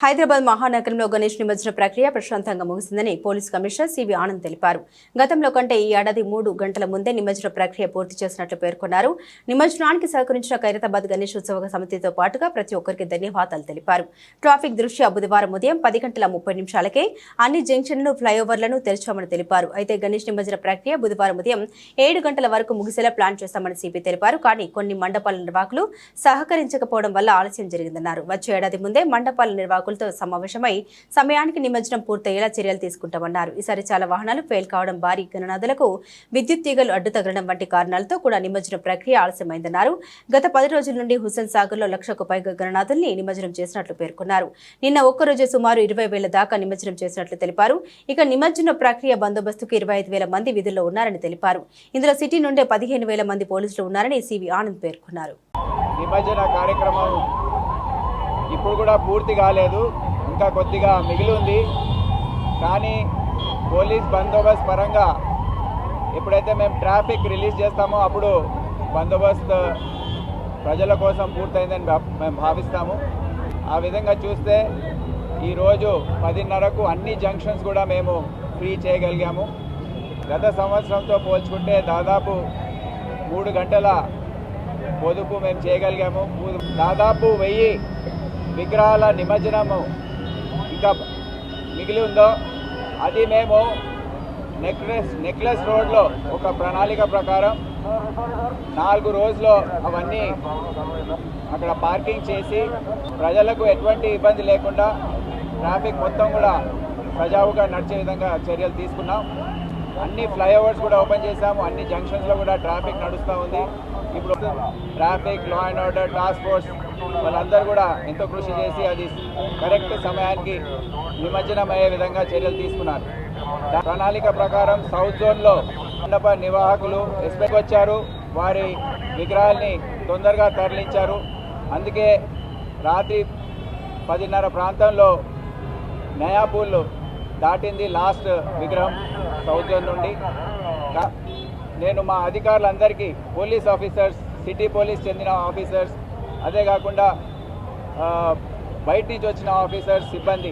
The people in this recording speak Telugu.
హైదరాబాద్ మహానగరంలో గణేష్ నిమజ్జన ప్రక్రియ ప్రశాంతంగా ముగిసిందని పోలీస్ కమిషనర్ సివి ఆనంద్ తెలిపారు. గతంలో కంటే ఈ ఏడాది 3 గంటల ముందే నిమజ్జన ప్రక్రియ పూర్తి చేసినట్లు పేర్కొన్నారు. నిమజ్జనానికి సహకరించిన ఖైరతాబాద్ గణేష్ ఉత్సవ సమితితో పాటుగా ప్రతి ఒక్కరికి ధన్యవాదాలు తెలిపారు. ట్రాఫిక్ దృష్ట్యా బుధవారం ఉదయం 10:30 అన్ని జంక్షన్లు, ఫ్లైఓవర్లను తెరిచామని తెలిపారు. అయితే గణేష్ నిమజ్జన ప్రక్రియ బుధవారం ఉదయం 7 గంటల వరకు ముగిసేలా ప్లాన్ చేస్తామని సిపి తెలిపారు. కానీ కొన్ని మండపాల నిర్వాహకులు సహకరించకపోవడం వల్ల ఆలస్యం జరిగిందన్నారు. వచ్చే ఏడాది ముందే మండపాల నిర్వాహకులు సమావేశమై సమయానికి నిమజ్జనం పూర్తయ్యేలా చర్యలు తీసుకుంటామన్నారు. ఈసారి చాలా వాహనాలు ఫెయిల్ కావడం, భారీ గణనాథులకు విద్యుత్ తీగలు అడ్డు తగలడం వంటి కారణాలతో కూడా నిమజ్జన ప్రక్రియ ఆలస్యమైందన్నారు. గత 10 రోజుల నుండి హుస్సేన్ సాగర్ లో 1,00,000కు పైగా గణనాథుల్ని నిమజ్జనం చేసినట్లు పేర్కొన్నారు. నిన్న ఒక్కరోజే సుమారు 20,000 దాకా నిమజ్జనం చేసినట్లు తెలిపారు. ఇక నిమజ్జన ప్రక్రియ బందోబస్తుకు 25,000 మంది విధుల్లో ఉన్నారని తెలిపారు. ఇందులో సిటీ నుండే 15,000 మంది పోలీసులు ఉన్నారని సివి ఆనంద్ పేర్కొన్నారు. నిమజ్జన కార్యక్రమం ఇప్పుడు కూడా పూర్తి కాలేదు, ఇంకా కొద్దిగా మిగిలి ఉంది. కానీ పోలీస్ బందోబస్తు పరంగా ఎప్పుడైతే మేము ట్రాఫిక్ రిలీజ్ చేస్తామో అప్పుడు బందోబస్తు ప్రజల కోసం పూర్తయిందని మేము భావిస్తాము. ఆ విధంగా చూస్తే ఈరోజు 10:30కు అన్ని జంక్షన్స్ కూడా మేము ఫ్రీ చేయగలిగాము. గత సంవత్సరంతో పోల్చుకుంటే దాదాపు 3 గంటల పొదుపు మేము చేయగలిగాము. దాదాపు 1000 విగ్రహాల నిమజ్జనము ఇంకా మిగిలి ఉందో అది మేము నెక్లెస్ రోడ్లో ఒక ప్రణాళిక ప్రకారం 4 రోజుల్లో అవన్నీ అక్కడ పార్కింగ్ చేసి ప్రజలకు ఎటువంటి ఇబ్బంది లేకుండా ట్రాఫిక్ మొత్తం కూడా సజావుగా నడిచే విధంగా చర్యలు తీసుకున్నాం. అన్ని ఫ్లైఓవర్స్ కూడా ఓపెన్ చేశాము. అన్ని జంక్షన్స్లో కూడా ట్రాఫిక్ నడుస్తూ ఉంది. ఇప్పుడు traffic, law and order task force వాళ్ళందరూ కూడా ఎంతో కృషి చేసి అది కరెక్ట్ సమయానికి నిమజ్జనం అయ్యే విధంగా చర్యలు తీసుకున్నారు. ప్రణాళిక ప్రకారం సౌత్ జోన్లో మండప నిర్వాహకులు ఎస్పెక్ట్ వచ్చారు, వారి విగ్రహాల్ని తొందరగా తరలించారు. అందుకే రాత్రి 10:30 ప్రాంతంలో నయాపూల్ దాటింది లాస్ట్ విగ్రహం సౌత్ జోన్ నుండి. నేను మా అధికారులందరికీ, పోలీస్ ఆఫీసర్స్, సిటీ పోలీస్ చెందిన ఆఫీసర్స్, అదే కాకుండా బయట నుంచి వచ్చిన ఆఫీసర్స్, సిబ్బంది